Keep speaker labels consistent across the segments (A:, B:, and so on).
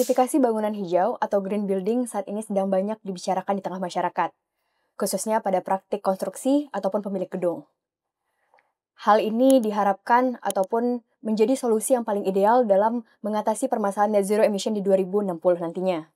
A: Sertifikasi bangunan hijau atau green building saat ini sedang banyak dibicarakan di tengah masyarakat, khususnya pada praktik konstruksi ataupun pemilik gedung. Hal ini diharapkan ataupun menjadi solusi yang paling ideal dalam mengatasi permasalahan net zero emission di 2060 nantinya.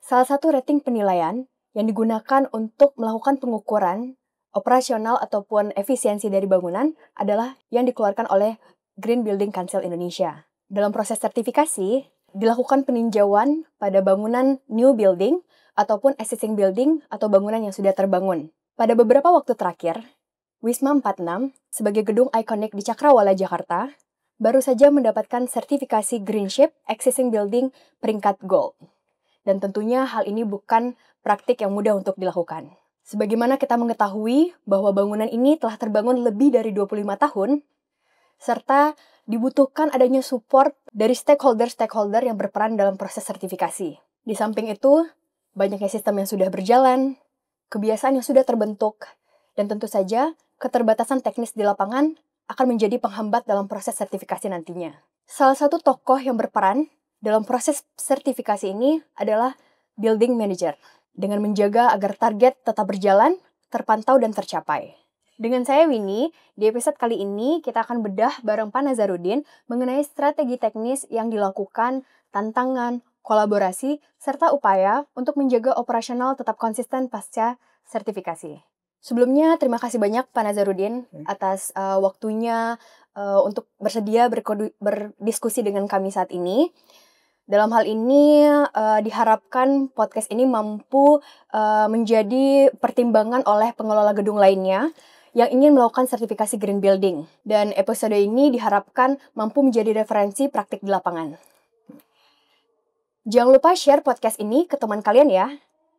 A: Salah satu rating penilaian yang digunakan untuk melakukan pengukuran operasional ataupun efisiensi dari bangunan adalah yang dikeluarkan oleh Green Building Council Indonesia. Dalam proses sertifikasi, dilakukan peninjauan pada bangunan new building ataupun existing building atau bangunan yang sudah terbangun. Pada beberapa waktu terakhir, Wisma 46 sebagai gedung ikonik di Cakrawala, Jakarta, baru saja mendapatkan sertifikasi Green Ship Existing Building peringkat Gold. Dan tentunya hal ini bukan praktik yang mudah untuk dilakukan. Sebagaimana kita mengetahui bahwa bangunan ini telah terbangun lebih dari 25 tahun, serta dibutuhkan adanya support dari stakeholder-stakeholder yang berperan dalam proses sertifikasi. Di samping itu, banyaknya sistem yang sudah berjalan, kebiasaan yang sudah terbentuk, dan tentu saja keterbatasan teknis di lapangan akan menjadi penghambat dalam proses sertifikasi nantinya. Salah satu tokoh yang berperan dalam proses sertifikasi ini adalah building manager, dengan menjaga agar target tetap berjalan, terpantau, dan tercapai. Dengan saya Winnie, di episode kali ini kita akan bedah bareng Pak Nazarudin mengenai strategi teknis yang dilakukan, tantangan, kolaborasi, serta upaya untuk menjaga operasional tetap konsisten pasca sertifikasi. Sebelumnya, terima kasih banyak Pak Nazarudin atas waktunya untuk bersedia berdiskusi dengan kami saat ini. Dalam hal ini, diharapkan podcast ini mampu menjadi pertimbangan oleh pengelola gedung lainnya yang ingin melakukan sertifikasi green building. Dan episode ini diharapkan mampu menjadi referensi praktik di lapangan. Jangan lupa share podcast ini ke teman kalian ya.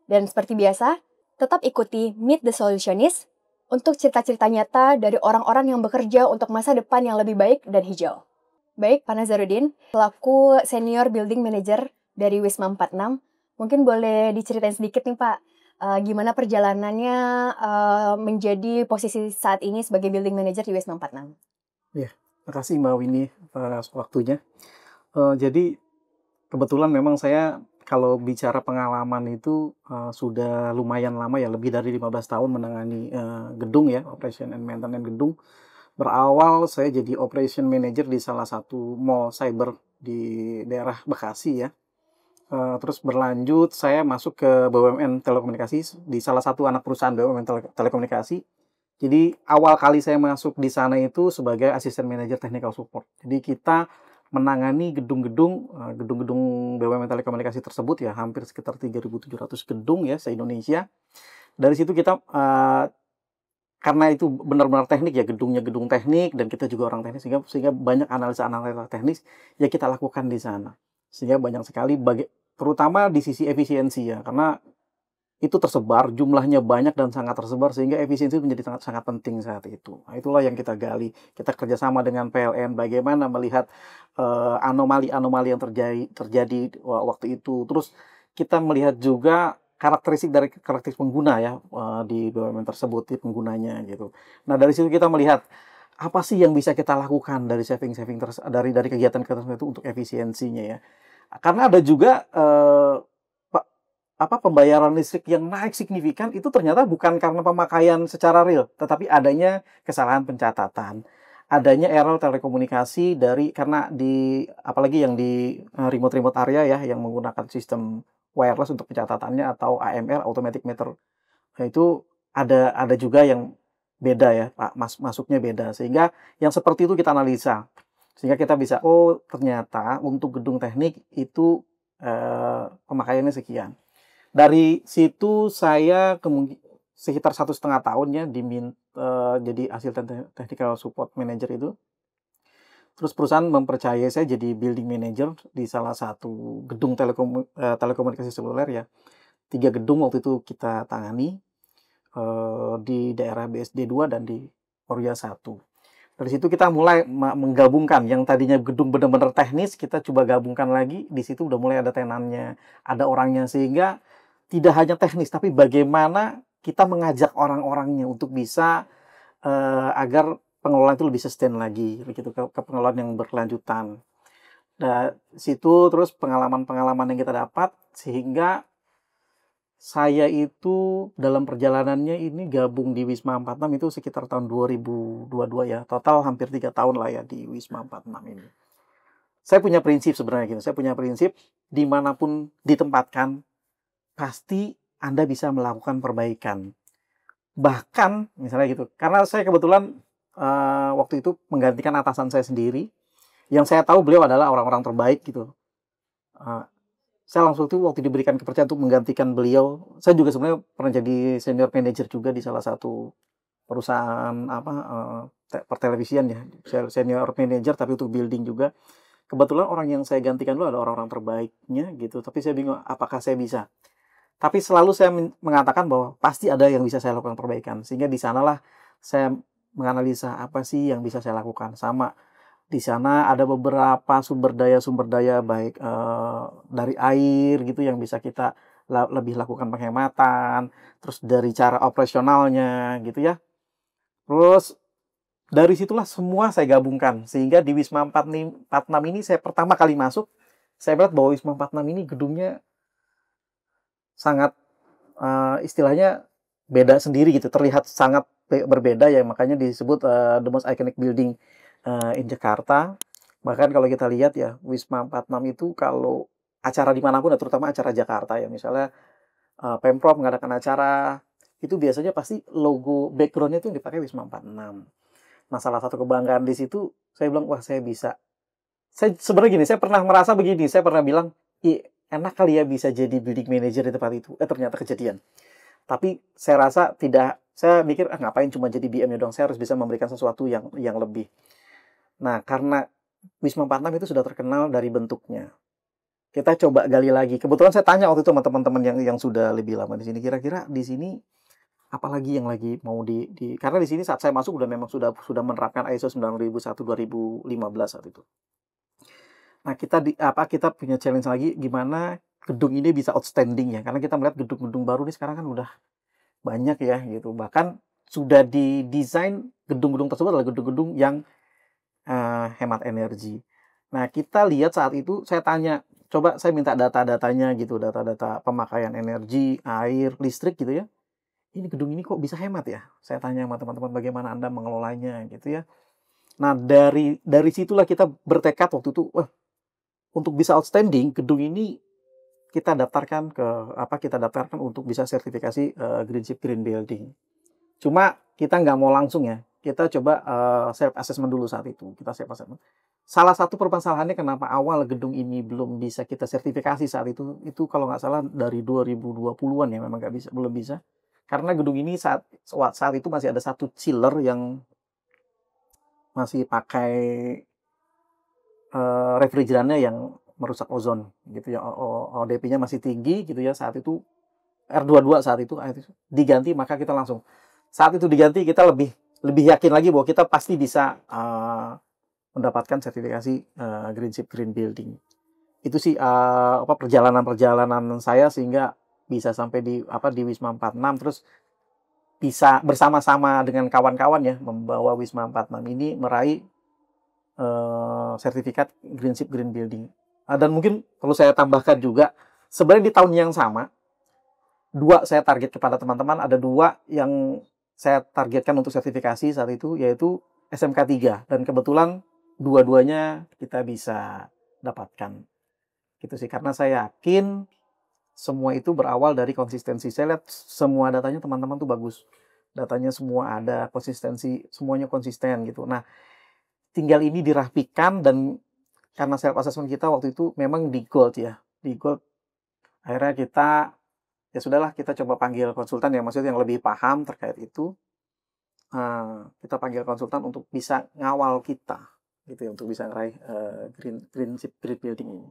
A: Dan seperti biasa, tetap ikuti Meet the Solutionist untuk cerita-cerita nyata dari orang-orang yang bekerja untuk masa depan yang lebih baik dan hijau. Baik, Pak Nazarudin, selaku Senior Building Manager dari Wisma 46, mungkin boleh diceritain sedikit nih Pak, gimana perjalanannya menjadi posisi saat ini sebagai Building Manager di Wisma 46?
B: Ya, makasih Mbak Winnie atas waktunya. Jadi, kebetulan memang saya kalau bicara pengalaman itu sudah lumayan lama ya, lebih dari 15 tahun menangani gedung ya, operation and maintenance gedung. Berawal saya jadi operation manager di salah satu mall cyber di daerah Bekasi ya. Terus berlanjut saya masuk ke BUMN Telekomunikasi di salah satu anak perusahaan BUMN Telekomunikasi. Jadi awal kali saya masuk di sana itu sebagai asisten manajer technical support. Jadi kita menangani gedung-gedung BUMN Telekomunikasi tersebut ya, hampir sekitar 3.700 gedung ya se-Indonesia. Dari situ kita karena itu benar-benar teknik ya, gedungnya gedung teknik dan kita juga orang teknik sehingga banyak analisa-analisa teknis yang kita lakukan di sana. Sehingga banyak sekali terutama di sisi efisiensi ya, karena itu tersebar, jumlahnya banyak dan sangat tersebar sehingga efisiensi menjadi sangat penting saat itu. Nah, itulah yang kita gali. Kita kerjasama dengan PLN bagaimana melihat anomali-anomali yang terjadi waktu itu. Terus kita melihat juga karakteristik pengguna ya di BUMN tersebut, di penggunanya gitu. Nah, dari situ kita melihat apa sih yang bisa kita lakukan dari dari kegiatan itu untuk efisiensinya ya. Karena ada juga pembayaran listrik yang naik signifikan itu ternyata bukan karena pemakaian secara real, tetapi adanya kesalahan pencatatan, adanya error telekomunikasi karena apalagi yang di remote area ya yang menggunakan sistem wireless untuk pencatatannya atau AMR automatic meter. Nah, itu ada juga yang beda ya, Pak, masuknya beda sehingga yang seperti itu kita analisa. Sehingga kita bisa ternyata untuk gedung teknik itu pemakaiannya sekian. Dari situ saya sekitar 1,5 tahun ya jadi asisten technical support manager itu. Terus perusahaan mempercayai saya jadi building manager di salah satu gedung telekomunikasi seluler ya. 3 gedung waktu itu kita tangani di daerah BSD 2 dan di Orja 1. Dari situ kita mulai menggabungkan yang tadinya gedung benar-benar teknis, kita coba gabungkan lagi. Di situ udah mulai ada tenannya, ada orangnya, sehingga tidak hanya teknis, tapi bagaimana kita mengajak orang-orangnya untuk bisa agar pengelolaan itu lebih sustain lagi, begitu ke pengelolaan yang berkelanjutan. Dari situ terus pengalaman-pengalaman yang kita dapat sehingga saya itu dalam perjalanannya ini gabung di Wisma 46 itu sekitar tahun 2022 ya. Total hampir 3 tahun lah ya di Wisma 46 ini. Saya punya prinsip sebenarnya gitu. Saya punya prinsip dimanapun ditempatkan pasti Anda bisa melakukan perbaikan. Bahkan misalnya gitu. Karena saya kebetulan waktu itu menggantikan atasan saya sendiri. Yang saya tahu beliau adalah orang-orang terbaik gitu. Saya langsung tuh waktu diberikan kepercayaan untuk menggantikan beliau. Saya juga sebenarnya pernah jadi senior manager juga di salah satu perusahaan pertelevisian ya. Senior manager tapi untuk building juga. Kebetulan orang yang saya gantikan dulu ada orang-orang terbaiknya gitu. Tapi saya bingung apakah saya bisa. Tapi selalu saya mengatakan bahwa pasti ada yang bisa saya lakukan perbaikan. Sehingga di sanalah saya menganalisa apa sih yang bisa saya lakukan. Sama di sana ada beberapa sumber daya baik dari air gitu yang bisa kita lebih lakukan penghematan, terus dari cara operasionalnya gitu ya. Terus dari situlah semua saya gabungkan sehingga di Wisma 46 ini saya pertama kali masuk, saya melihat bahwa Wisma 46 ini gedungnya sangat istilahnya beda sendiri gitu, terlihat sangat berbeda ya, makanya disebut the most iconic building in Jakarta. Bahkan kalau kita lihat ya, Wisma 46 itu kalau acara dimanapun, terutama acara Jakarta ya, misalnya Pemprov mengadakan acara, itu biasanya pasti logo background-nya itu yang dipakai Wisma 46. Nah, salah satu kebanggaan di situ, saya bilang, wah saya bisa. Saya sebenarnya gini, saya pernah merasa begini, saya pernah bilang, enak kali ya bisa jadi building manager di tempat itu. Ternyata kejadian. Tapi saya rasa tidak, saya mikir ngapain cuma jadi BM-nya dong, saya harus bisa memberikan sesuatu yang lebih. Nah, karena Wisma 46 itu sudah terkenal dari bentuknya. Kita coba gali lagi. Kebetulan saya tanya waktu itu sama teman-teman yang sudah lebih lama di sini, kira-kira di sini apalagi yang lagi mau karena di sini saat saya masuk memang sudah menerapkan ISO 9001 2015 saat itu. Nah, kita punya challenge lagi gimana gedung ini bisa outstanding ya. Karena kita melihat gedung-gedung baru ini sekarang kan udah banyak ya gitu. Bahkan sudah didesain gedung-gedung tersebut adalah gedung-gedung yang hemat energi. Nah, kita lihat saat itu saya tanya, coba saya minta data-datanya gitu, data-data pemakaian energi, air, listrik gitu ya. Ini gedung ini kok bisa hemat ya? Saya tanya sama teman-teman bagaimana Anda mengelolanya gitu ya. Nah, dari situlah kita bertekad waktu itu, wah, untuk bisa outstanding, gedung ini kita daftarkan untuk bisa sertifikasi Green Chip Green Building. Cuma kita nggak mau langsung ya. Kita coba self assessment dulu saat itu. Kita self assessment. Salah satu permasalahannya kenapa awal gedung ini belum bisa kita sertifikasi saat itu kalau nggak salah dari 2020-an ya, memang belum bisa. Karena gedung ini saat itu masih ada satu chiller yang masih pakai refrigerannya yang merusak ozon gitu ya. ODP-nya masih tinggi gitu ya saat itu. R22 saat itu diganti, maka kita langsung saat itu diganti kita lebih yakin lagi bahwa kita pasti bisa mendapatkan sertifikasi Green Chip Green Building. Itu sih perjalanan saya sehingga bisa sampai di Wisma 46, terus bisa bersama-sama dengan kawan-kawan ya membawa Wisma 46 ini meraih sertifikat Green Chip Green Building. Dan mungkin perlu saya tambahkan juga, sebenarnya di tahun yang sama saya target kepada teman-teman, ada 2 yang saya targetkan untuk sertifikasi saat itu, yaitu SMK 3. Dan kebetulan dua-duanya kita bisa dapatkan. Gitu sih, karena saya yakin semua itu berawal dari konsistensi. Saya lihat semua datanya teman-teman tuh bagus. Datanya semua ada konsistensi, semuanya konsisten gitu. Nah, tinggal ini dirapikan dan karena self assessment kita waktu itu memang di gold ya. Di gold akhirnya ya sudahlah, kita coba panggil konsultan yang maksudnya yang lebih paham terkait itu. Kita panggil konsultan untuk bisa ngawal kita gitu ya, untuk bisa ngeraih Green Chip Green Building ini.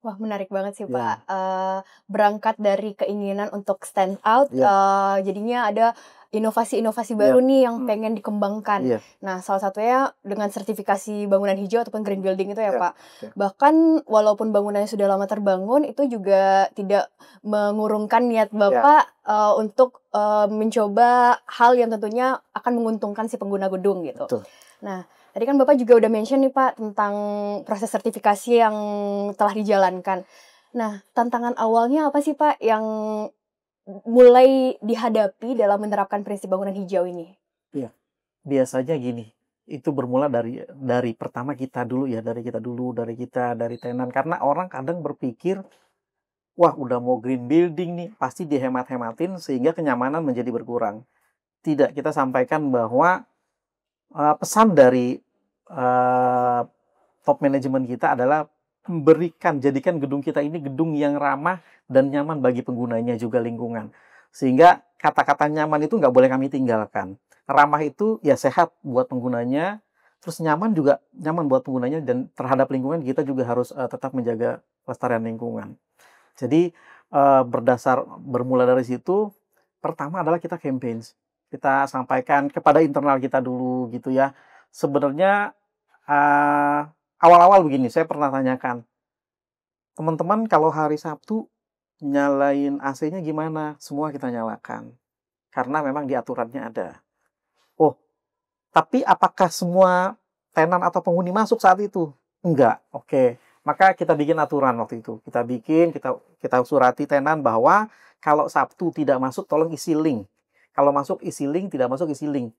A: Wah, menarik banget sih,
B: Ya.
A: Pak. Berangkat dari keinginan untuk stand out, jadinya ada inovasi-inovasi baru nih yang pengen dikembangkan. Nah, salah satunya dengan sertifikasi bangunan hijau ataupun green building itu ya, Pak. Bahkan walaupun bangunannya sudah lama terbangun, itu juga tidak mengurungkan niat Bapak untuk mencoba hal yang tentunya akan menguntungkan si pengguna gedung gitu.
B: Betul.
A: Nah, Tadi kan Bapak juga udah mention nih Pak tentang proses sertifikasi yang telah dijalankan. Nah, tantangan awalnya apa sih Pak yang mulai dihadapi dalam menerapkan prinsip bangunan hijau ini?
B: Iya, biasanya gini, itu bermula dari pertama kita dulu ya, dari tenan. Karena orang kadang berpikir, wah udah mau green building nih, pasti dihemat-hematin sehingga kenyamanan menjadi berkurang. Tidak, kita sampaikan bahwa pesan dari uh, top manajemen kita adalah jadikan gedung kita ini gedung yang ramah dan nyaman bagi penggunanya juga lingkungan. Sehingga kata-kata nyaman itu nggak boleh kami tinggalkan. Ramah itu ya sehat buat penggunanya, terus nyaman juga nyaman buat penggunanya dan terhadap lingkungan kita juga harus tetap menjaga kelestarian lingkungan. Jadi bermula dari situ, pertama adalah kita campaign. Kita sampaikan kepada internal kita dulu gitu ya. Sebenarnya awal-awal begini, saya pernah tanyakan, teman-teman kalau hari Sabtu nyalain AC-nya gimana? Semua kita nyalakan. Karena memang di aturannya ada. Oh, tapi apakah semua tenan atau penghuni masuk saat itu? Enggak. Oke. Maka kita bikin aturan waktu itu. Kita surati tenan bahwa kalau Sabtu tidak masuk tolong isi link. Kalau masuk isi link, tidak masuk isi link.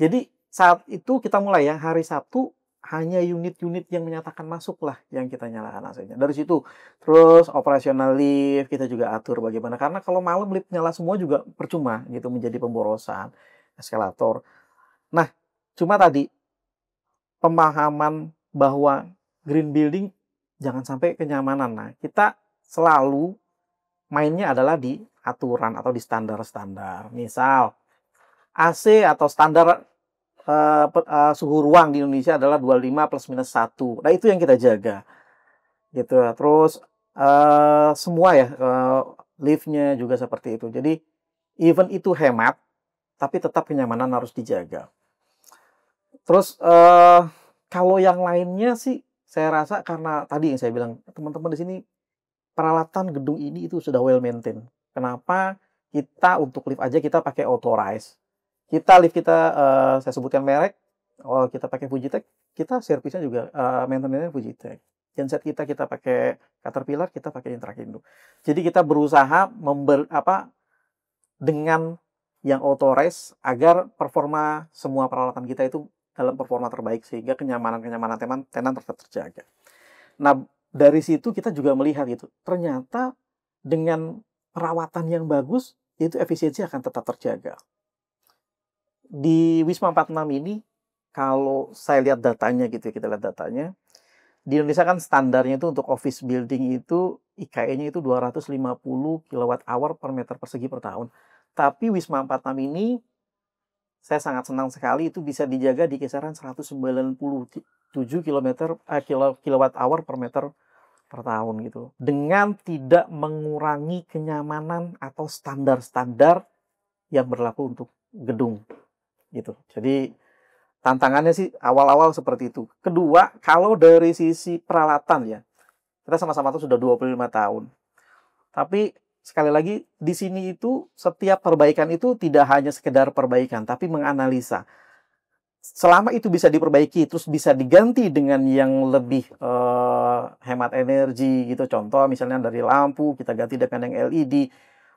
B: Jadi saat itu kita mulai ya hari Sabtu hanya unit-unit yang menyatakan masuk lah yang kita nyalakan AC-nya. Dari situ terus operasional lift kita juga atur bagaimana karena kalau malam lift nyala semua juga percuma gitu menjadi pemborosan eskalator. Nah, cuma tadi pemahaman bahwa green building jangan sampai kenyamanan. Nah, kita selalu mainnya adalah di aturan atau di standar-standar. Misal AC atau standar suhu ruang di Indonesia adalah 25 plus minus 1. Nah, itu yang kita jaga. Gitu. Terus semua ya liftnya juga seperti itu. Jadi even itu hemat, tapi tetap kenyamanan harus dijaga. Terus kalau yang lainnya sih saya rasa karena tadi yang saya bilang teman-teman di sini peralatan gedung ini itu sudah well maintained. Kenapa kita untuk lift aja kita pakai authorize. Lift kita saya sebutkan merek, kita pakai Fujitec, kita servisnya juga maintenance-nya Fujitec. Genset kita pakai Caterpillar, kita pakai Intrakindo. Jadi kita berusaha dengan yang authorize agar performa semua peralatan kita itu dalam performa terbaik sehingga kenyamanan tenan tetap terjaga. Nah, dari situ kita juga melihat gitu. Ternyata dengan perawatan yang bagus, itu efisiensi akan tetap terjaga. Di Wisma 46 ini, kalau saya lihat datanya gitu ya, kita lihat datanya, di Indonesia kan standarnya itu untuk office building itu IKE-nya itu 250 kWh per meter persegi per tahun. Tapi Wisma 46 ini saya sangat senang sekali itu bisa dijaga di kisaran 197 kWh per meter per tahun gitu. Dengan tidak mengurangi kenyamanan atau standar-standar yang berlaku untuk gedung gitu. Jadi tantangannya sih awal-awal seperti itu. Kedua, kalau dari sisi peralatan ya, kita sama-sama tuh sudah 25 tahun. Tapi sekali lagi di sini itu setiap perbaikan itu tidak hanya sekedar perbaikan, tapi menganalisa. Selama itu bisa diperbaiki, terus bisa diganti dengan yang lebih hemat energi gitu. Contoh misalnya dari lampu kita ganti dengan yang LED,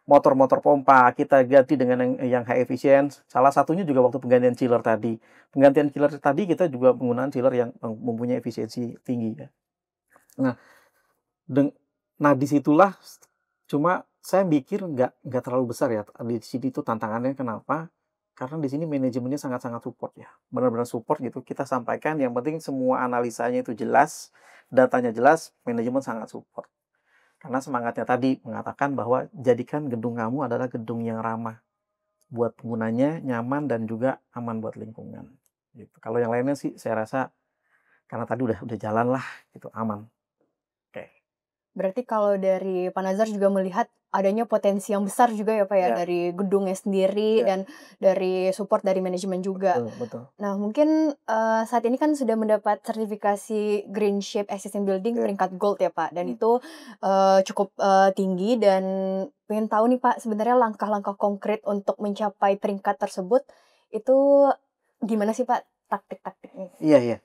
B: motor-motor pompa kita ganti dengan yang high efficient. Salah satunya juga waktu penggantian chiller tadi. Penggantian chiller tadi kita juga menggunakan chiller yang mempunyai efisiensi tinggi ya. Nah, nah disitulah cuma saya mikir nggak terlalu besar ya di sini tuh tantangannya kenapa? Karena di sini manajemennya sangat-sangat support ya, benar-benar support gitu. Kita sampaikan yang penting semua analisanya itu jelas, datanya jelas, manajemen sangat support. Karena semangatnya tadi mengatakan bahwa jadikan gedung kamu adalah gedung yang ramah buat penggunanya, nyaman dan juga aman buat lingkungan. Gitu. Kalau yang lainnya sih saya rasa karena tadi udah jalan lah gitu aman. Oke.
A: Berarti kalau dari Pak Nazar juga melihat adanya potensi yang besar juga ya Pak ya,
B: Ya.
A: dari gedungnya sendiri
B: Ya.
A: dan dari support dari manajemen juga.
B: Betul.
A: Nah mungkin saat ini kan sudah mendapat sertifikasi Green Shape Existing Building peringkat Gold ya Pak, dan itu cukup tinggi, dan pengen tahu nih Pak sebenarnya langkah-langkah konkret untuk mencapai peringkat tersebut itu gimana sih Pak? taktik-taktiknya?
B: Iya, iya.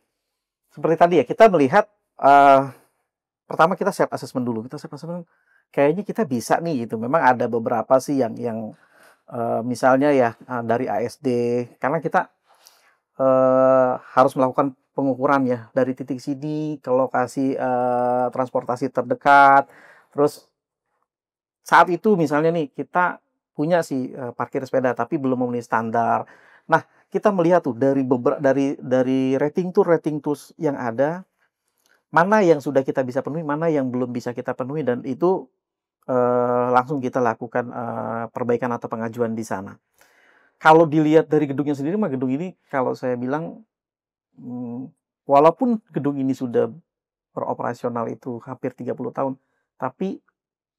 B: Seperti tadi ya, kita melihat pertama kita self assessment dulu. Kita self assessment kayaknya kita bisa nih gitu. Memang ada beberapa sih yang misalnya ya dari ASD, karena kita harus melakukan pengukuran ya dari titik sini ke lokasi transportasi terdekat. Terus saat itu misalnya nih kita punya sih parkir sepeda tapi belum memenuhi standar. Nah, kita melihat tuh dari dari rating tools yang ada, mana yang sudah kita bisa penuhi, mana yang belum bisa kita penuhi, dan itu langsung kita lakukan perbaikan atau pengajuan di sana. Kalau dilihat dari gedungnya sendiri mah gedung ini kalau saya bilang walaupun gedung ini sudah beroperasional itu hampir 30 tahun, tapi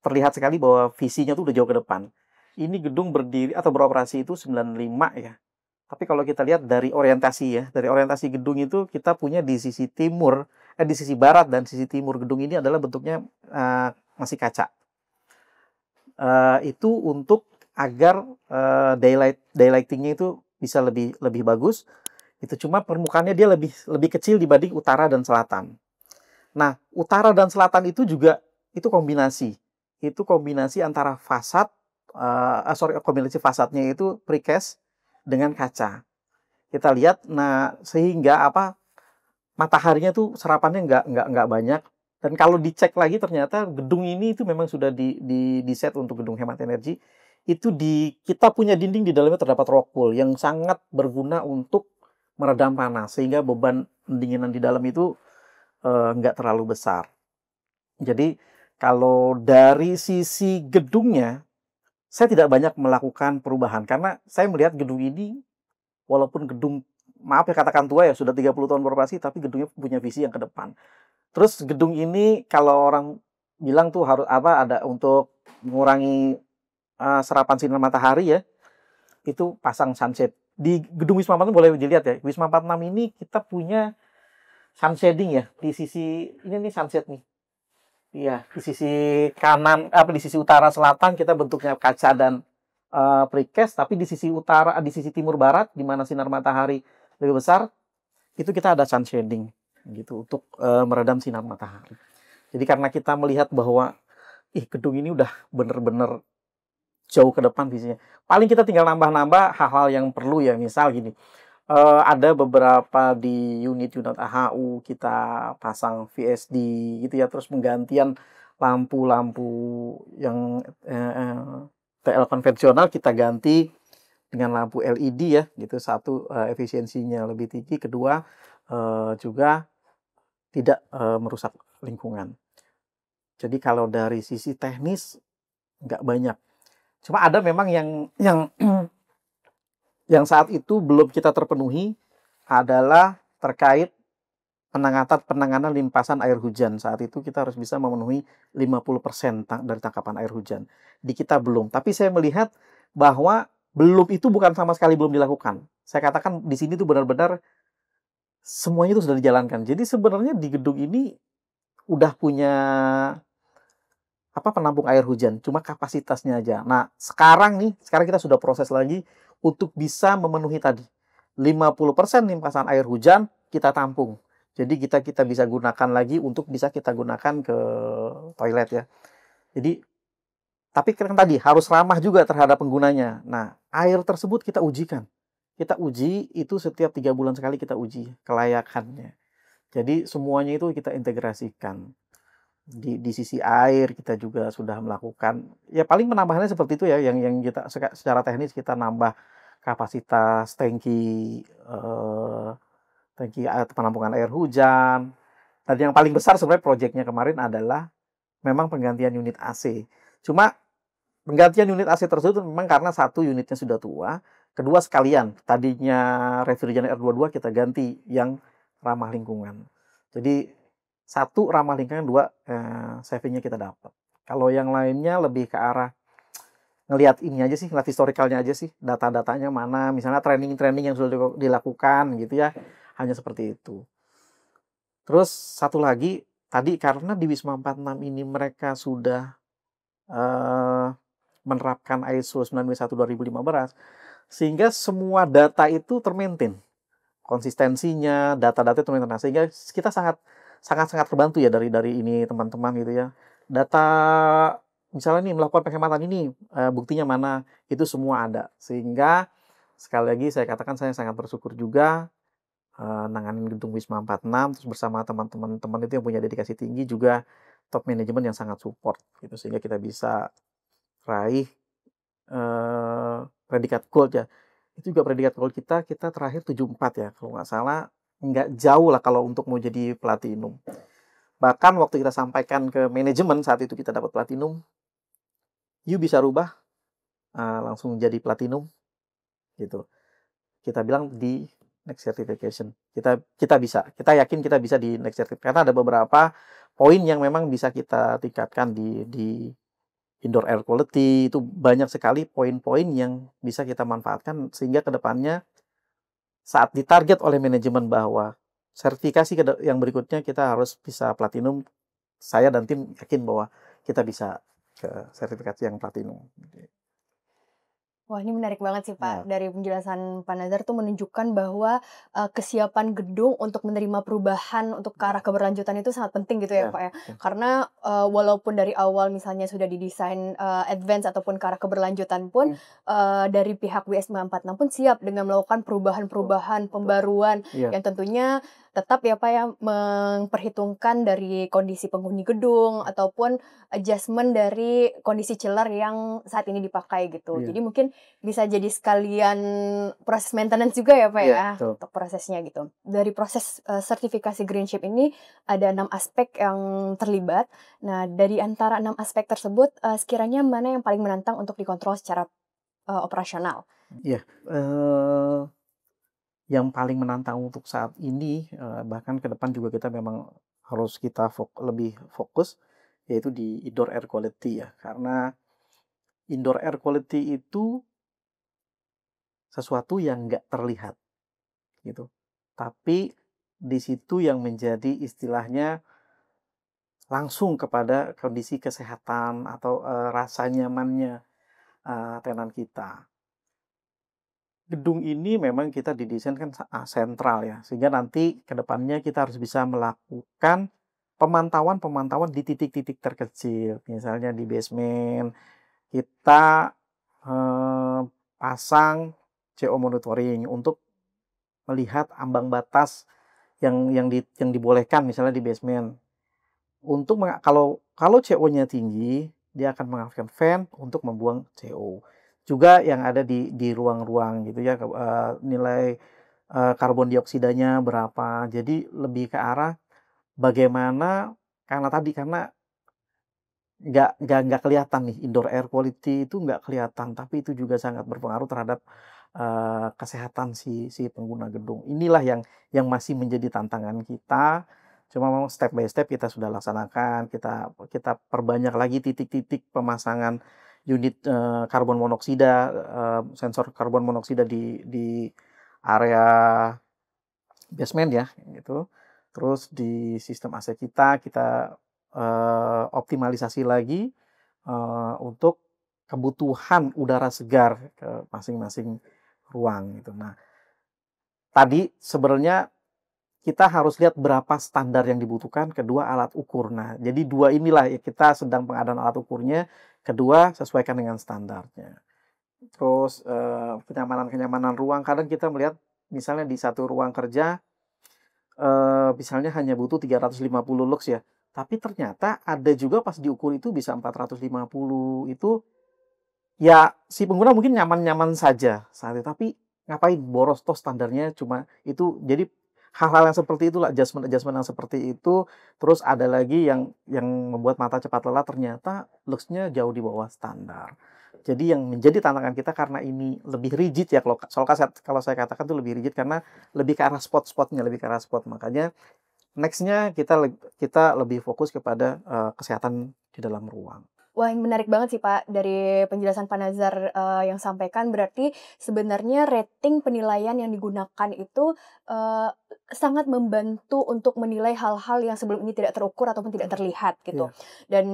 B: terlihat sekali bahwa visinya tuh udah jauh ke depan. Ini gedung berdiri atau beroperasi itu 95 ya. Tapi kalau kita lihat dari orientasi ya, dari orientasi gedung itu kita punya di sisi timur, di sisi barat dan sisi timur gedung ini adalah bentuknya masih kaca. Itu untuk agar daylightingnya itu bisa lebih bagus. Itu cuma permukaannya dia lebih kecil dibanding utara dan selatan. Nah, utara dan selatan itu juga itu kombinasi. Itu kombinasi antara fasad, kombinasi fasadnya itu precast dengan kaca. Kita lihat, nah sehingga apa mataharinya tuh serapannya nggak banyak. Dan kalau dicek lagi ternyata gedung ini itu memang sudah di set untuk gedung hemat energi. Itu kita punya dinding di dalamnya terdapat rock wool yang sangat berguna untuk meredam panas sehingga beban pendinginan di dalam itu nggak terlalu besar. Jadi kalau dari sisi gedungnya, saya tidak banyak melakukan perubahan karena saya melihat gedung ini walaupun gedung maaf ya katakan tua ya sudah 30 tahun beroperasi tapi gedungnya punya visi yang ke depan. Terus gedung ini kalau orang bilang tuh harus apa ada untuk mengurangi serapan sinar matahari ya, itu pasang sunshade. Di gedung Wisma 46 boleh dilihat ya. Wisma 46 ini kita punya sun shading ya di sisi ini nih sunset nih. Iya, di sisi kanan apa di sisi utara selatan kita bentuknya kaca dan precast, tapi di sisi utara di sisi timur barat di mana sinar matahari lebih besar itu kita ada sun shading gitu untuk meredam sinar matahari. Jadi karena kita melihat bahwa gedung ini udah bener-bener jauh ke depan visinya. Paling kita tinggal nambah-nambah hal-hal yang perlu ya, misal gini. Ada beberapa di unit-unit AHU kita pasang VSD gitu ya, terus penggantian lampu-lampu yang TL konvensional kita ganti dengan lampu LED ya, gitu. Satu efisiensinya lebih tinggi, kedua juga tidak merusak lingkungan. Jadi kalau dari sisi teknis nggak banyak. Cuma ada memang yang yang saat itu belum kita terpenuhi adalah terkait penanganan limpasan air hujan. Saat itu kita harus bisa memenuhi 50% dari tangkapan air hujan. Di kita belum. Tapi saya melihat bahwa belum itu bukan sama sekali belum dilakukan. Saya katakan di sini tuh benar-benar semuanya itu sudah dijalankan. Jadi sebenarnya di gedung ini udah punya penampung air hujan, cuma kapasitasnya aja. Nah, sekarang kita sudah proses lagi untuk bisa memenuhi tadi. 50% limpasan air hujan kita tampung. Jadi kita bisa gunakan lagi untuk bisa kita gunakan ke toilet ya. Jadi tapi kan tadi harus ramah juga terhadap penggunanya. Nah, air tersebut kita ujikan. Kita uji itu setiap 3 bulan sekali kita uji kelayakannya. Jadi semuanya itu kita integrasikan. Di sisi air kita juga sudah melakukan ya paling penambahannya seperti itu ya yang kita secara teknis kita nambah kapasitas tangki penampungan air hujan. Dan yang paling besar sebenarnya proyeknya kemarin adalah memang penggantian unit AC. Cuma penggantian unit AC tersebut memang karena satu unitnya sudah tua, kedua sekalian tadinya refrigerant R22 kita ganti yang ramah lingkungan. Jadi satu ramah lingkungan, dua savingnya kita dapat. Kalau yang lainnya lebih ke arah ngelihat ini aja sih, ngelihat historikalnya aja sih, data-datanya mana, misalnya training-training yang sudah dilakukan gitu ya, hanya seperti itu. Terus satu lagi, tadi karena di Wisma 46 ini mereka sudah menerapkan ISO 9001:2015, sehingga semua data itu termaintain. konsistensinya, data-data itu. Nah, sehingga kita sangat terbantu ya dari ini teman-teman gitu ya. Data misalnya nih melakukan penghematan ini, buktinya mana, itu semua ada. Sehingga sekali lagi saya katakan saya sangat bersyukur juga nanganin gedung Wisma 46 terus bersama teman-teman itu yang punya dedikasi tinggi, juga top manajemen yang sangat support gitu, sehingga kita bisa raih predikat gold ya. Itu juga predikat gold kita terakhir 74 ya kalau nggak salah, nggak jauh lah kalau untuk mau jadi platinum. Bahkan waktu kita sampaikan ke manajemen saat itu kita dapat platinum, "You bisa rubah langsung jadi platinum," gitu. Kita bilang di next certification. Kita bisa. Kita yakin kita bisa di next certification. Karena ada beberapa poin yang memang bisa kita tingkatkan di indoor air quality. Itu banyak sekali poin-poin yang bisa kita manfaatkan sehingga kedepannya saat ditarget oleh manajemen bahwa sertifikasi yang berikutnya kita harus bisa platinum, saya dan tim yakin bahwa kita bisa ke sertifikasi yang platinum.
A: Wah, ini menarik banget sih, Pak.
B: Ya,
A: Dari penjelasan Pak Nazar tuh menunjukkan bahwa, kesiapan gedung untuk menerima perubahan untuk ke arah keberlanjutan itu sangat penting gitu ya,
B: ya,
A: Pak, ya.
B: ya,
A: Karena, walaupun dari awal misalnya sudah didesain, advance ataupun ke arah keberlanjutan pun,
B: hmm,
A: dari pihak WSMA 46 pun siap dengan melakukan
B: betul,
A: perubahan-perubahan,
B: betul.
A: pembaruan
B: Iya,
A: yang tentunya tetap ya, Pak, ya, memperhitungkan dari kondisi penghuni gedung ataupun adjustment dari kondisi chiller yang saat ini dipakai gitu.
B: iya,
A: Jadi mungkin bisa jadi sekalian proses maintenance juga ya, Pak,
B: iya,
A: ya,
B: betul.
A: untuk prosesnya gitu. Dari proses, sertifikasi Greenship ini ada 6 aspek yang terlibat. Nah, dari antara 6 aspek tersebut, sekiranya mana yang paling menantang untuk dikontrol secara, operasional?
B: Iya, eee, yang paling menantang untuk saat ini, bahkan ke depan juga kita memang harus kita lebih fokus, yaitu di indoor air quality ya. Karena indoor air quality itu sesuatu yang nggak terlihat, gitu. Tapi di situ yang menjadi istilahnya langsung kepada kondisi kesehatan atau, rasa nyamannya, tenan kita. Gedung ini memang kita didesain kan sentral ya, sehingga nanti ke depannya kita harus bisa melakukan pemantauan-pemantauan di titik-titik terkecil. Misalnya di basement, kita, pasang CO monitoring untuk melihat ambang batas yang dibolehkan misalnya di basement. Untuk kalau CO-nya tinggi, dia akan mengaktifkan fan untuk membuang CO. Juga yang ada di ruang-ruang gitu ya, nilai, karbon dioksidanya berapa. Jadi lebih ke arah bagaimana karena nggak kelihatan nih, indoor air quality itu nggak kelihatan, tapi itu juga sangat berpengaruh terhadap, kesehatan si pengguna gedung. Inilah yang masih menjadi tantangan kita, cuma memang step by step kita sudah laksanakan, kita kita perbanyak lagi titik-titik pemasangan unit, karbon monoksida, sensor karbon monoksida di area basement ya, gitu. Terus di sistem AC kita, optimalisasi lagi, untuk kebutuhan udara segar ke masing-masing ruang gitu. Nah, tadi sebenarnya kita harus lihat berapa standar yang dibutuhkan, kedua alat ukur. Nah, jadi dua inilah ya kita sedang pengadaan alat ukurnya, kedua sesuaikan dengan standarnya. Terus, kenyamanan-kenyamanan ruang, kadang kita melihat misalnya di satu ruang kerja, misalnya hanya butuh 350 lux ya, tapi ternyata ada juga pas diukur itu bisa 450, itu ya si pengguna mungkin nyaman-nyaman saja saat itu, tapi ngapain boros, toh standarnya cuma itu. Jadi hal-hal yang seperti itulah, adjustment-adjustment yang seperti itu. Terus ada lagi yang membuat mata cepat lelah, ternyata lux-nya jauh di bawah standar. Jadi yang menjadi tantangan kita karena ini lebih rigid ya, kalau saya katakan itu lebih rigid karena lebih ke arah spot-spotnya, lebih ke arah spot. Makanya next-nya kita lebih fokus kepada, kesehatan di dalam ruang.
A: Wah, menarik banget sih, Pak, dari penjelasan Pak Nazar, yang sampaikan. Berarti sebenarnya rating penilaian yang digunakan itu, eee, sangat membantu untuk menilai hal-hal yang sebelum ini tidak terukur ataupun tidak terlihat, gitu.
B: Iya,
A: Dan,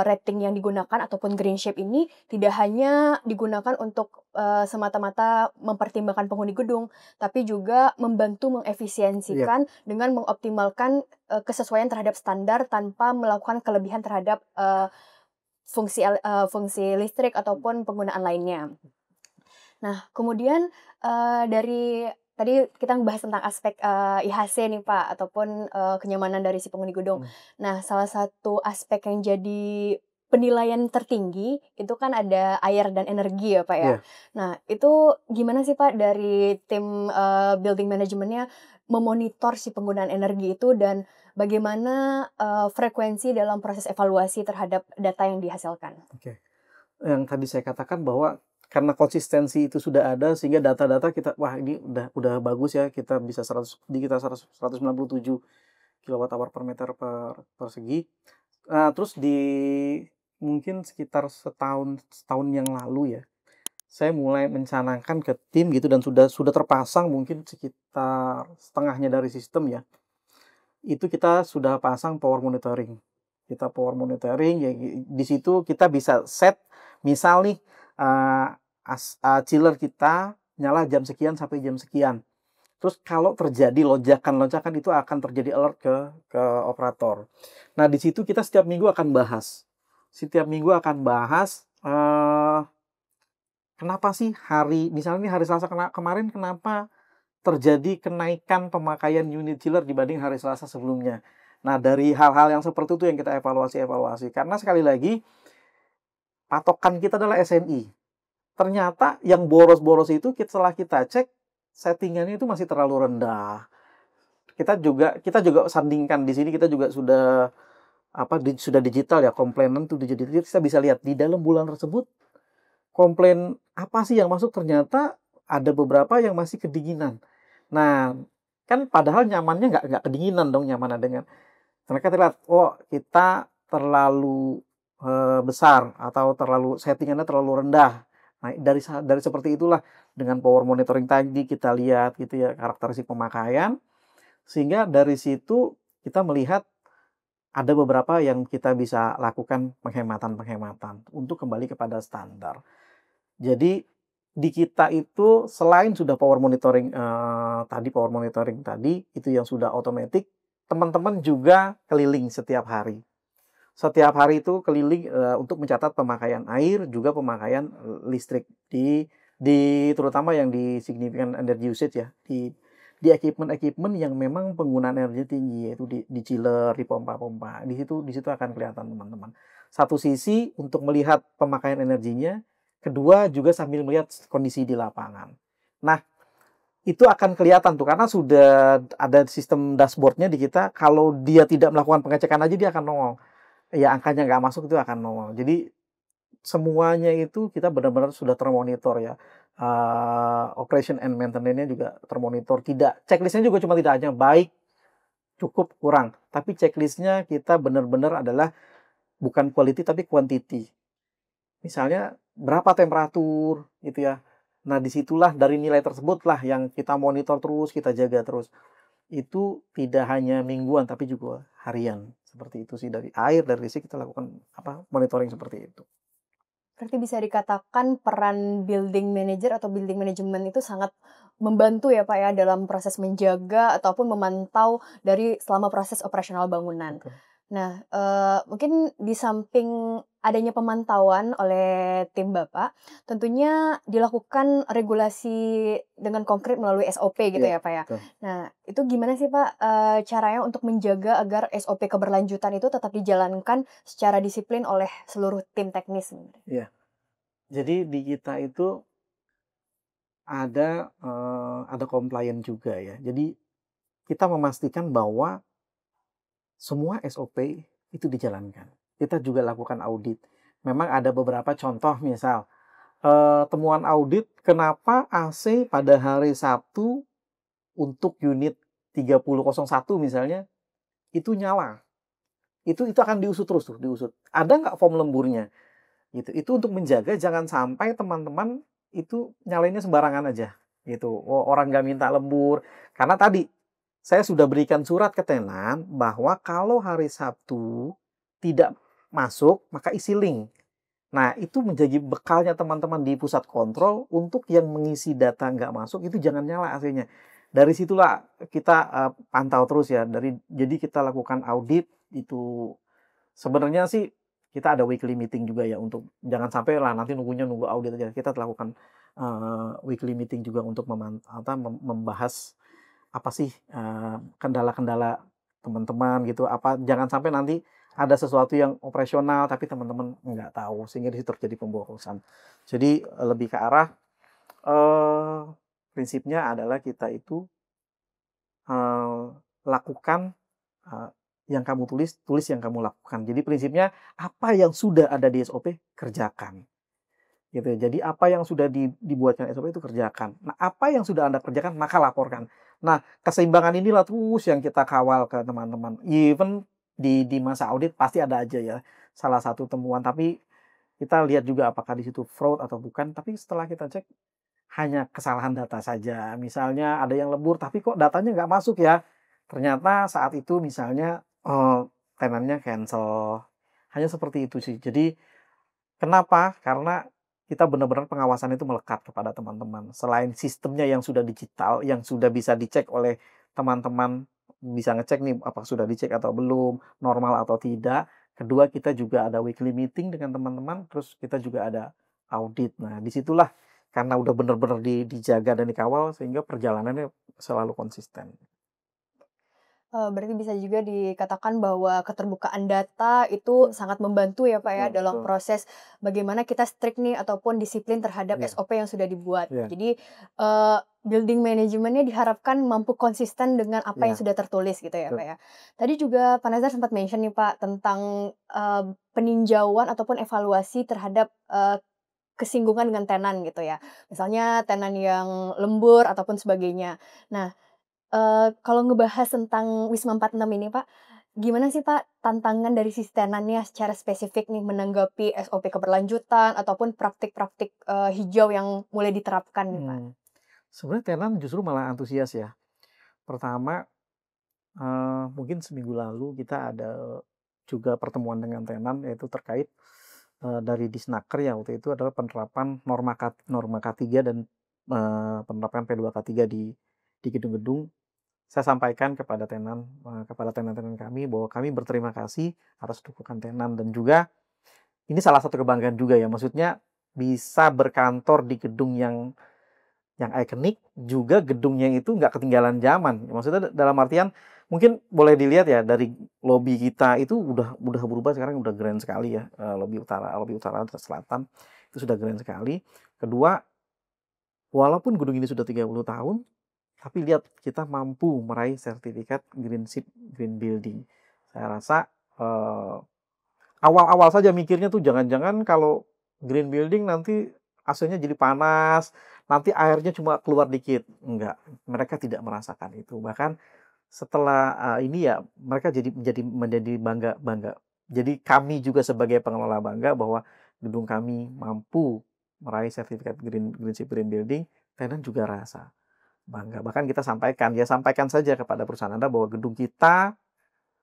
A: rating yang digunakan ataupun green shape ini tidak hanya digunakan untuk, semata-mata mempertimbangkan penghuni gedung, tapi juga membantu
B: iya,
A: mengefisiensikan dengan mengoptimalkan, kesesuaian terhadap standar tanpa melakukan kelebihan terhadap, fungsi listrik ataupun penggunaan lainnya. Nah, kemudian, dari tadi kita ngebahas tentang aspek, IHC nih, Pak, ataupun, kenyamanan dari si penghuni gedung.
B: mhm,
A: Nah, salah satu aspek yang jadi penilaian tertinggi itu kan ada air dan energi ya, Pak, ya.
B: iya.
A: Nah, itu gimana sih, Pak, dari tim, building manajemennya memonitor si penggunaan energi itu dan bagaimana, frekuensi dalam proses evaluasi terhadap data yang dihasilkan?
B: Oke. Yang tadi saya katakan bahwa karena konsistensi itu sudah ada sehingga data-data kita, wah ini udah bagus ya, kita bisa 100 di kita 197 kWh per meter persegi. Terus di mungkin sekitar setahun yang lalu ya, saya mulai mencanangkan ke tim gitu dan sudah terpasang mungkin sekitar setengahnya dari sistem ya. Itu kita sudah pasang power monitoring. Kita power monitoring ya di situ kita bisa set misal nih, eee, chiller kita nyala jam sekian sampai jam sekian. Terus kalau terjadi lonjakan-lonjakan itu akan terjadi alert ke operator. Nah, di situ kita setiap minggu akan bahas. Setiap minggu akan bahas, kenapa sih misalnya nih hari Selasa kemarin kenapa terjadi kenaikan pemakaian unit chiller dibanding hari Selasa sebelumnya. Nah, dari hal-hal yang seperti itu yang kita evaluasi. Karena sekali lagi, patokan kita adalah SNI. Ternyata yang boros-boros itu setelah kita cek, settingannya itu masih terlalu rendah. Kita juga sandingkan di sini, kita juga sudah sudah digital ya, komplainan tuh digital. Kita bisa lihat di dalam bulan tersebut komplain apa sih yang masuk, ternyata ada beberapa yang masih kedinginan. Nah, kan padahal nyamannya nggak kedinginan dong, nyamannya dengan mereka terlihat, oh kita terlalu, besar atau settingannya terlalu rendah. Nah, dari seperti itulah dengan power monitoring tadi kita lihat gitu ya karakteristik pemakaian, sehingga dari situ kita melihat ada beberapa yang kita bisa lakukan penghematan-penghematan untuk kembali kepada standar. Jadi di kita itu selain sudah power monitoring tadi itu yang sudah otomatis, teman-teman juga keliling setiap hari. Setiap hari itu keliling, untuk mencatat pemakaian air, juga pemakaian, listrik terutama yang di significant energy usage ya, di equipment-equipment yang memang penggunaan energi tinggi, yaitu di chiller, di pompa-pompa. Di situ akan kelihatan teman-teman. Satu sisi untuk melihat pemakaian energinya, kedua juga sambil melihat kondisi di lapangan. Nah, itu akan kelihatan tuh karena sudah ada sistem dashboard-nya di kita, kalau dia tidak melakukan pengecekan aja dia akan nongol. Ya angkanya nggak masuk itu akan nongol. Jadi semuanya itu kita benar-benar sudah termonitor ya. Operation and maintenance-nya juga termonitor. Checklist-nya juga cuma tidak hanya baik, cukup, kurang. Tapi checklist-nya kita benar-benar adalah bukan quality tapi quantity. Misalnya berapa temperatur gitu ya. Nah, disitulah dari nilai tersebutlah yang kita monitor terus, kita jaga terus. Itu tidak hanya mingguan tapi juga harian. Seperti itu sih, dari air, dari listrik kita lakukan monitoring seperti itu.
A: Berarti bisa dikatakan peran building manager atau building management itu sangat membantu ya, Pak, ya, dalam proses menjaga ataupun memantau dari selama proses operasional bangunan.
B: Betul.
A: Nah, mungkin di samping adanya pemantauan oleh tim Bapak, tentunya dilakukan regulasi dengan konkret melalui SOP gitu
B: Iya,
A: ya, Pak, ya.
B: betul.
A: Nah, itu gimana sih, Pak, caranya untuk menjaga agar SOP keberlanjutan itu tetap dijalankan secara disiplin oleh seluruh tim teknis sebenarnya?
B: Iya. Jadi di kita itu ada compliant juga ya. Jadi kita memastikan bahwa semua SOP itu dijalankan. Kita juga lakukan audit. Memang ada beberapa contoh misal, temuan audit kenapa AC pada hari Sabtu untuk unit 3001 misalnya, itu nyala. itu akan diusut terus tuh, diusut. Ada nggak form lemburnya? Gitu. Itu untuk menjaga jangan sampai teman-teman itu nyalainnya sembarangan aja. Gitu. Oh, orang nggak minta lembur. Karena tadi saya sudah berikan surat ke tenan bahwa kalau hari Sabtu tidak masuk, maka isi link. Nah, itu menjadi bekalnya teman-teman di pusat kontrol untuk yang mengisi data nggak masuk itu jangan nyala AC-nya. Dari situlah kita pantau terus ya. Jadi kita lakukan audit itu sebenarnya sih kita ada weekly meeting juga ya untuk jangan sampai lah nanti nunggu audit aja. Kita lakukan weekly meeting juga untuk membahas apa sih kendala-kendala teman-teman gitu. Jangan sampai nanti ada sesuatu yang operasional tapi teman-teman nggak tahu sehingga di situ terjadi pemborosan. Jadi lebih ke arah eh, prinsipnya adalah kita itu lakukan eh, yang kamu tulis yang kamu lakukan. Jadi prinsipnya apa yang sudah ada di SOP kerjakan. Gitu ya. Jadi apa yang sudah dibuatkan SOP itu kerjakan. Nah, apa yang sudah Anda kerjakan maka laporkan. Nah, keseimbangan inilah terus yang kita kawal ke teman-teman. Even di masa audit pasti ada aja ya salah satu temuan, tapi kita lihat juga apakah di situ fraud atau bukan. Tapi setelah kita cek hanya kesalahan data saja. Misalnya ada yang lembur tapi kok datanya nggak masuk ya. Ternyata saat itu misalnya tenannya cancel. Hanya seperti itu sih. Jadi kenapa? Karena kita benar-benar pengawasan itu melekat kepada teman-teman. Selain sistemnya yang sudah digital, yang sudah bisa dicek oleh teman-teman, bisa ngecek nih apa sudah dicek atau belum, normal atau tidak. Kedua, kita juga ada weekly meeting dengan teman-teman, terus kita juga ada audit. Nah, disitulah karena udah benar-benar dijaga dan dikawal, sehingga perjalanannya selalu konsisten.
A: Berarti bisa juga dikatakan bahwa keterbukaan data itu sangat membantu ya, Pak, ya,
B: Betul,
A: dalam
B: betul.
A: proses bagaimana kita strict nih ataupun disiplin terhadap
B: Iya,
A: SOP yang sudah dibuat.
B: iya,
A: Jadi, building manajemennya diharapkan mampu konsisten dengan apa yang
B: iya,
A: sudah tertulis gitu ya, Pak,
B: betul.
A: ya. Tadi juga Pak Nazar sempat mention nih, Pak, tentang, peninjauan ataupun evaluasi terhadap, kesinggungan dengan tenan gitu ya. Misalnya tenan yang lembur ataupun sebagainya. Nah, kalau ngebahas tentang Wisma 46 ini, Pak, gimana sih, Pak, tantangan dari sisi tenannya secara spesifik nih menanggapi SOP keberlanjutan ataupun praktik-praktik, hijau yang mulai diterapkan nih, Pak?
B: Hmm. Sebenarnya tenan justru malah antusias ya. Pertama, mungkin seminggu lalu kita ada juga pertemuan dengan tenan yaitu terkait dari Disnaker ya waktu itu adalah penerapan norma K3 dan penerapan P2K3 di gedung-gedung. Saya sampaikan kepada kepada tenan-tenan kami bahwa kami berterima kasih atas dukungan tenan dan juga ini salah satu kebanggaan juga ya. Maksudnya bisa berkantor di gedung yang ikonik juga gedungnya itu nggak ketinggalan zaman. Maksudnya dalam artian mungkin boleh dilihat ya dari lobi kita itu udah berubah sekarang udah keren sekali ya. Lobi utara dan selatan itu sudah keren sekali. Kedua, walaupun gedung ini sudah 30 tahun, tapi lihat kita mampu meraih sertifikat Green Seat Green Building. Saya rasa eh, awal-awal saja mikirnya tuh jangan-jangan kalau green building nanti AC-nya jadi panas, nanti airnya cuma keluar dikit. Enggak, mereka tidak merasakan itu. Bahkan setelah ini ya mereka menjadi bangga. Jadi kami juga sebagai pengelola bangga bahwa gedung kami mampu meraih sertifikat Green Chip Green Building, tenan juga rasa bangga. Bahkan kita sampaikan saja kepada perusahaan Anda bahwa gedung kita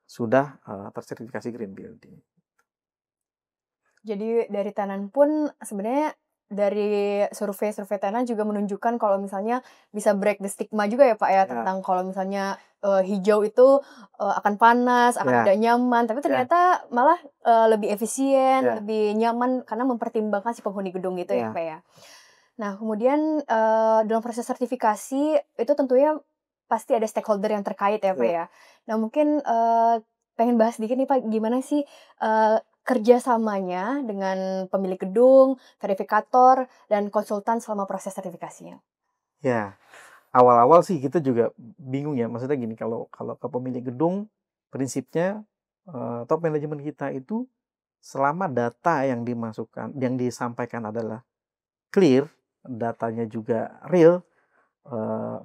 B: sudah tersertifikasi Green Building.
A: Jadi dari tenan pun sebenarnya dari survei-survei tenan juga menunjukkan kalau misalnya bisa break the stigma juga ya, Pak, ya,
B: Ya,
A: tentang kalau misalnya, hijau itu, akan panas, akan
B: ya,
A: tidak nyaman, tapi
B: ya,
A: ternyata malah, lebih efisien,
B: ya,
A: lebih nyaman karena mempertimbangkan si penghuni gedung gitu ya,
B: ya.
A: Pak, ya. Nah, kemudian, dalam proses sertifikasi itu tentunya pasti ada stakeholder yang terkait ya, Pak,
B: Ya.
A: ya. Nah, mungkin, pengen bahas sedikit nih, Pak, gimana sih, kerjasamanya dengan pemilik gedung, verifikator, dan konsultan selama proses sertifikasinya?
B: Ya, awal-awal sih kita juga bingung ya. Maksudnya gini, kalau kalau ke pemilik gedung, prinsipnya top manajemen kita itu selama data yang disampaikan adalah clear, datanya juga real,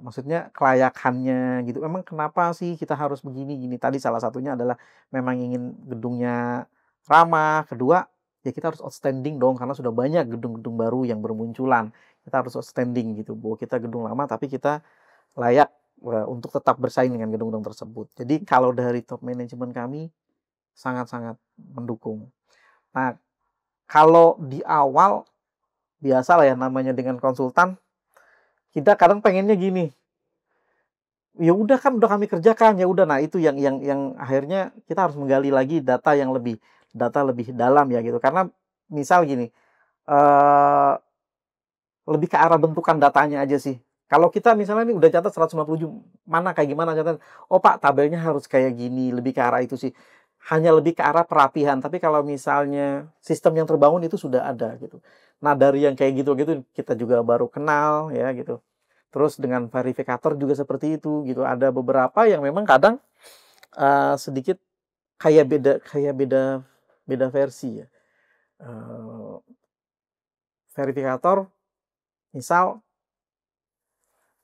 B: Maksudnya kelayakannya gitu. Memang kenapa sih kita harus begini gini? Tadi salah satunya adalah memang ingin gedungnya ramah. Kedua, ya kita harus outstanding dong karena sudah banyak gedung-gedung baru yang bermunculan. Kita harus outstanding gitu. Bahwa kita gedung lama tapi kita layak untuk tetap bersaing dengan gedung-gedung tersebut. Jadi kalau dari top manajemen kami sangat-sangat mendukung. Nah, kalau di awal biasa lah ya namanya dengan konsultan, kita kadang pengennya gini, ya udah kan udah kami kerjakan, ya udah. Nah, itu yang akhirnya kita harus menggali lagi data lebih dalam ya gitu. Karena misal gini, eh lebih ke arah bentukan datanya aja sih. Kalau kita misalnya nih udah catat 157, mana kayak gimana catat? Oh Pak, tabelnya harus kayak gini, lebih ke arah itu sih. Hanya lebih ke arah perapihan. Tapi kalau misalnya sistem yang terbangun itu sudah ada gitu. Nah, dari yang kayak gitu-gitu kita juga baru kenal ya gitu. Terus dengan verifikator juga seperti itu gitu. Ada beberapa yang memang kadang sedikit kayak beda versi ya. Eh, Verifikator misal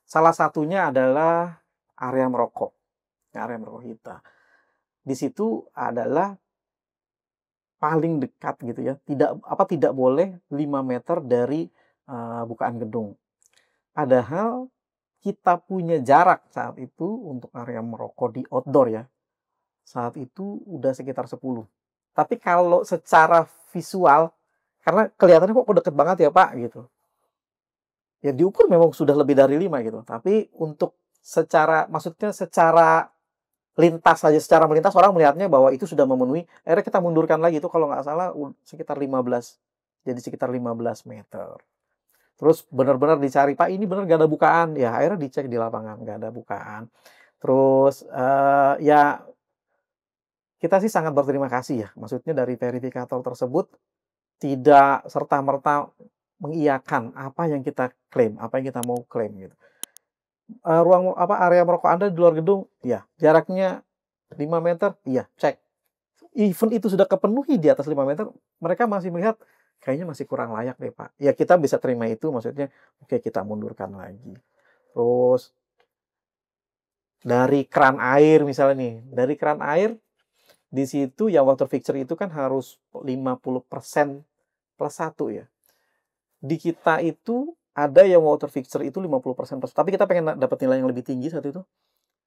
B: salah satunya adalah area merokok. Area merokok kita. Di situ adalah paling dekat gitu ya. Tidak boleh 5 meter dari bukaan gedung. Padahal kita punya jarak saat itu untuk area merokok di outdoor ya. Saat itu udah sekitar 10. Tapi kalau secara visual, karena kelihatannya kok deket banget ya Pak gitu. Ya diukur memang sudah lebih dari 5 gitu. Tapi untuk maksudnya secara lintas saja, secara melintas orang melihatnya bahwa itu sudah memenuhi. Akhirnya kita mundurkan lagi itu kalau nggak salah sekitar 15. Jadi sekitar 15 meter. Terus benar-benar dicari, Pak ini benar nggak ada bukaan. Ya akhirnya dicek di lapangan, nggak ada bukaan. Terus ya kita sih sangat berterima kasih ya. Maksudnya dari verifikator tersebut tidak serta-merta mengiyakan apa yang kita klaim, apa yang kita mau klaim gitu. Area merokok Anda di luar gedung? Iya. Jaraknya 5 meter? Iya, cek. Even itu sudah kepenuhi di atas 5 meter, mereka masih melihat kayaknya masih kurang layak deh, Pak. Ya kita bisa terima itu, maksudnya oke kita mundurkan lagi. Terus dari keran air misalnya nih, dari keran air di situ yang water fixture itu kan harus 50% plus 1 ya. Di kita itu ada yang water fixture itu 50% plus, tapi kita pengen dapat nilai yang lebih tinggi saat itu.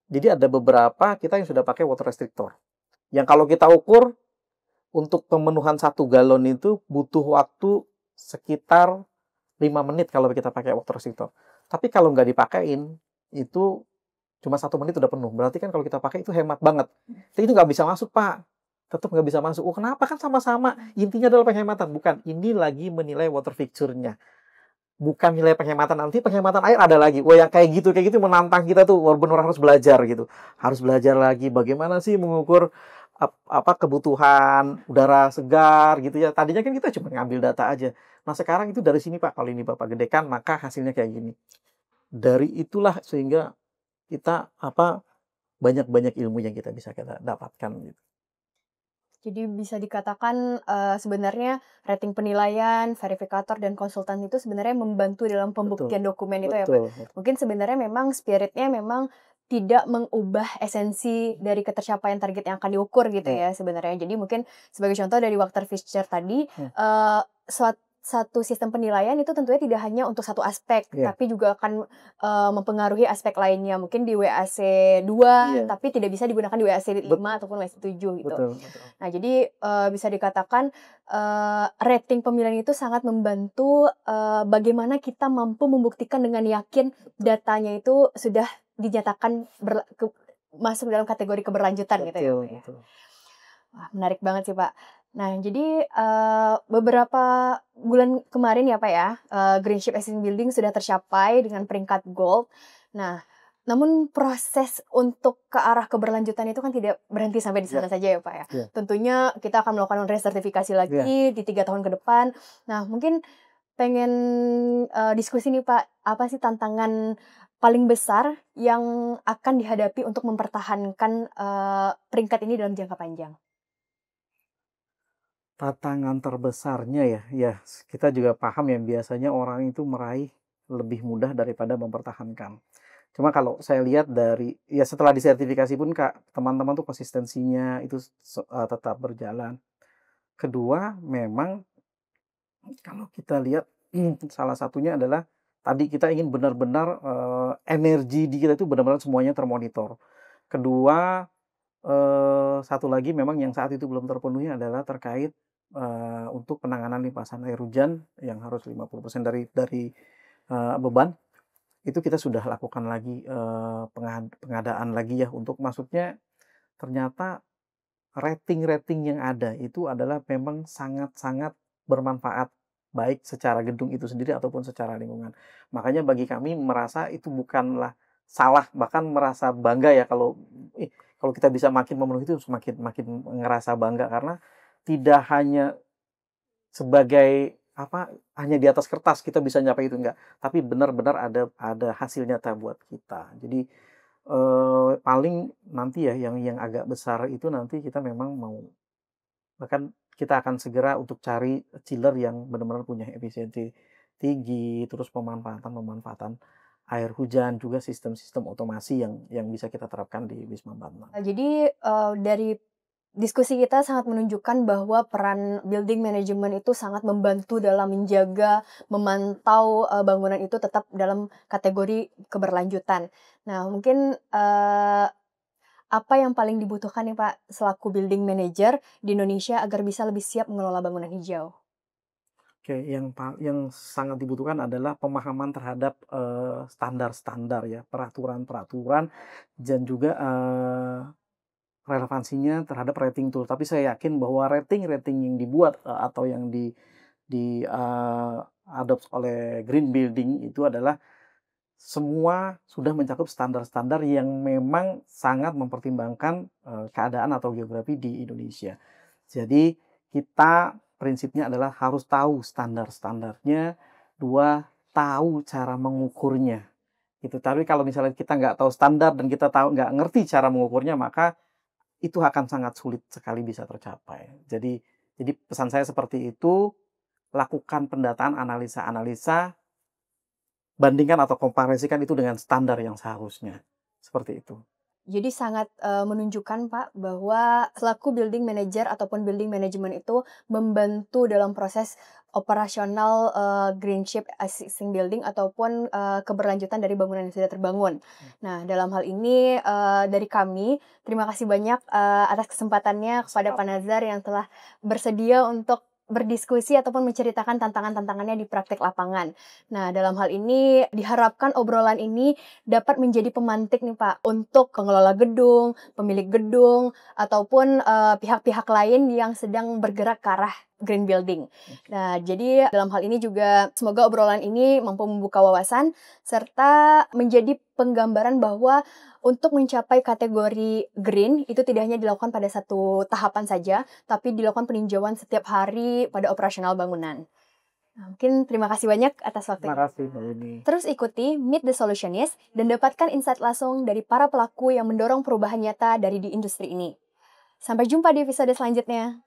B: Jadi ada beberapa kita yang sudah pakai water restrictor. Yang kalau kita ukur untuk pemenuhan 1 galon itu butuh waktu sekitar 5 menit kalau kita pakai water restrictor. Tapi kalau nggak dipakein itu cuma 1 menit udah penuh. Berarti kan kalau kita pakai itu hemat banget. Tapi itu nggak bisa masuk Pak. Tetap nggak bisa masuk. Oh kenapa? Kan sama-sama. Intinya adalah penghematan. Bukan. Ini lagi menilai water fixture-nya. Bukan nilai penghematan, nanti penghematan air ada lagi. Wah yang kayak gitu menantang kita tuh, benar harus belajar gitu. Harus belajar lagi bagaimana sih mengukur kebutuhan udara segar gitu ya. Tadinya kan kita cuma ngambil data aja. Nah sekarang itu dari sini Pak, kalau ini Bapak gedekan maka hasilnya kayak gini. Dari itulah sehingga kita banyak-banyak ilmu yang kita bisa dapatkan gitu.
A: Jadi bisa dikatakan, sebenarnya rating penilaian, verifikator, dan konsultan itu sebenarnya membantu dalam
B: Betul,
A: pembuktian dokumen itu ya, Pak?
B: betul.
A: Mungkin sebenarnya memang spirit-nya memang tidak mengubah esensi dari ketercapaian target yang akan diukur gitu
B: Ya,
A: ya sebenarnya. Jadi mungkin sebagai contoh dari Walter Fischer tadi,
B: ya,
A: satu sistem penilaian itu tentunya tidak hanya untuk satu aspek,
B: ya,
A: tapi juga akan, mempengaruhi aspek lainnya. Mungkin di WAC 2,
B: iya,
A: tapi tidak bisa digunakan di WAC 5
B: betul,
A: ataupun WAC 7 gitu.
B: betul, betul.
A: Nah, jadi, bisa dikatakan, rating pemilihan itu sangat membantu, bagaimana kita mampu membuktikan dengan yakin datanya itu sudah dinyatakan masuk dalam kategori keberlanjutan gitu ya,
B: Betul,
A: Pak, ya.
B: betul.
A: Wah, menarik banget sih, Pak. Nah, jadi, beberapa bulan kemarin ya, Pak, ya, Green Ship Existing Building sudah tercapai dengan peringkat Gold. Nah, namun proses untuk ke arah keberlanjutan itu kan tidak berhenti sampai di
B: Ya,
A: sana saja ya, Pak, ya.
B: ya,
A: Tentunya kita akan melakukan resertifikasi
B: ya.
A: lagi di 3 tahun ke depan. Nah, mungkin pengen, diskusi nih, Pak, apa sih tantangan paling besar yang akan dihadapi untuk mempertahankan, peringkat ini dalam jangka panjang?
B: Tantangan terbesarnya ya, ya kita juga paham ya biasanya orang itu meraih lebih mudah daripada mempertahankan. Cuma kalau saya lihat dari ya setelah disertifikasi pun Kak, teman-teman tuh konsistensinya itu tetap berjalan. Kedua, memang kalau kita lihat salah satunya adalah tadi kita ingin benar-benar, energi di kita itu benar-benar semuanya termonitor. Kedua, satu lagi memang yang saat itu belum terpenuhi adalah terkait, untuk penanganan limpasan air hujan yang harus 50% dari, beban, itu kita sudah lakukan lagi, pengadaan lagi ya untuk maksudnya ternyata rating-rating yang ada itu adalah memang sangat-sangat bermanfaat, baik secara gedung itu sendiri ataupun secara lingkungan. Makanya bagi kami merasa itu bukanlah salah, bahkan merasa bangga ya kalau kita bisa makin memenuhi itu semakin makin ngerasa bangga karena tidak hanya sebagai apa, hanya di atas kertas kita bisa nyapai itu, enggak, tapi benar-benar ada hasil nyata buat kita. Jadi paling nanti ya yang agak besar itu nanti kita memang mau bahkan kita akan segera untuk cari chiller yang benar-benar punya efisiensi tinggi, terus pemanfaatan air hujan, juga sistem-sistem otomasi yang bisa kita terapkan di Wisma Bambang.
A: Jadi, dari diskusi kita sangat menunjukkan bahwa peran building management itu sangat membantu dalam menjaga, memantau, bangunan itu tetap dalam kategori keberlanjutan. Nah, mungkin, apa yang paling dibutuhkan nih Pak, selaku building manager di Indonesia agar bisa lebih siap mengelola bangunan hijau?
B: Oke, yang sangat dibutuhkan adalah pemahaman terhadap, standar-standar ya, peraturan-peraturan dan juga, relevansinya terhadap rating tool. Tapi saya yakin bahwa rating-rating yang dibuat, atau yang adopt oleh green building itu adalah semua sudah mencakup standar-standar yang memang sangat mempertimbangkan, keadaan atau geografi di Indonesia. Jadi kita prinsipnya adalah harus tahu standar-standarnya, 2 tahu cara mengukurnya, gitu. Tapi kalau misalnya kita nggak tahu standar dan kita nggak ngerti cara mengukurnya, maka itu akan sangat sulit sekali bisa tercapai. Jadi pesan saya seperti itu, lakukan pendataan, analisa-analisa, bandingkan atau komparasikan itu dengan standar yang seharusnya, seperti itu.
A: Jadi sangat, menunjukkan Pak, bahwa selaku building manager ataupun building management itu membantu dalam proses operasional, greenship existing building ataupun, keberlanjutan dari bangunan yang sudah terbangun. Nah, dalam hal ini, dari kami, terima kasih banyak, atas kesempatannya kepada Pak Nazar yang telah bersedia untuk berdiskusi ataupun menceritakan tantangan-tantangannya di praktek lapangan. Nah, dalam hal ini diharapkan obrolan ini dapat menjadi pemantik nih Pak, untuk pengelola gedung, pemilik gedung, ataupun, pihak-pihak lain yang sedang bergerak ke arah green building. Nah, jadi dalam hal ini juga semoga obrolan ini mampu membuka wawasan, serta menjadi penggambaran bahwa untuk mencapai kategori green, itu tidak hanya dilakukan pada satu tahapan saja, tapi dilakukan peninjauan setiap hari pada operasional bangunan. Nah, mungkin terima kasih banyak atas
B: Terima
A: waktunya.
B: kasih Mbak Uni.
A: Terus ikuti Meet the Solutionist dan dapatkan insight langsung dari para pelaku yang mendorong perubahan nyata dari di industri ini. Sampai jumpa di episode selanjutnya.